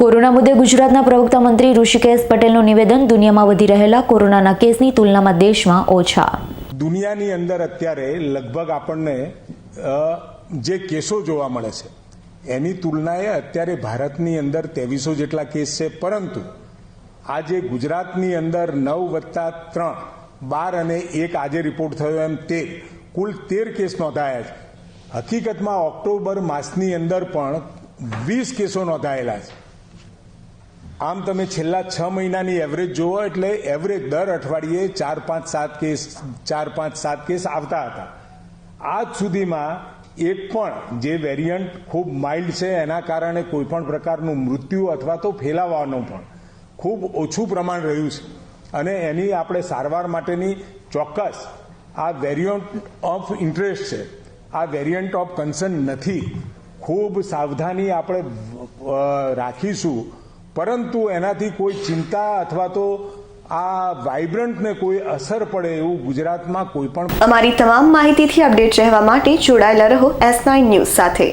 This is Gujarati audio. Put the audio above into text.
કોરોના મુદ્દે ગુજરાતના પ્રવક્તા મંત્રી ઋષિકેશ પટેલનું નિવેદન, દુનિયામાં વધી રહેલા કોરોનાના કેસની તુલનામાં દેશમાં ઓછા. દુનિયાની અંદર અત્યારે લગભગ આપણને જે કેસો જોવા મળે છે એની તુલનાએ અત્યારે ભારતની અંદર 2300 જેટલા કેસ છે, પરંતુ આજે ગુજરાતની અંદર 9+3 12 અને 1 આજે રિપોર્ટ થયો એમ 13 કુલ 13 કેસ નોંધાયા છે. હકીકતમાં ઓક્ટોબર માસની અંદર પણ 20 કેસો નોંધાયેલા છે. આમ તમે છેલ્લા 6 મહિનાની એવરેજ જુઓ એટલે એવરેજ દર અઠવાડિયે 4-5-7 કેસ આવતા હતા. આજ સુધીમાં એક પણ જે વેરિયન્ટ ખૂબ માઇલ્ડ છે એના કારણે કોઈ પણ પ્રકારનું મૃત્યુ અથવા તો ફેલાવાનું પણ ખૂબ ઓછું પ્રમાણ રહ્યું છે અને એની આપણે સારવાર માટેની ચોક્કસ આ વેરિયન્ટ ઓફ ઇન્ટરેસ્ટ છે, આ વેરિયન્ટ ઓફ કન્સર્ન નથી. ખૂબ સાવધાની આપણે રાખીશું, પરંતુ એનાથી કોઈ ચિંતા અથવા તો આ વાઇબ્રન્ટને કોઈ અસર પડે એવું ગુજરાતમાં કોઈ પણ. અમારી તમામ માહિતીથી અપડેટ રહેવા માટે જોડાયેલા રહો S9 ન્યૂઝ સાથે.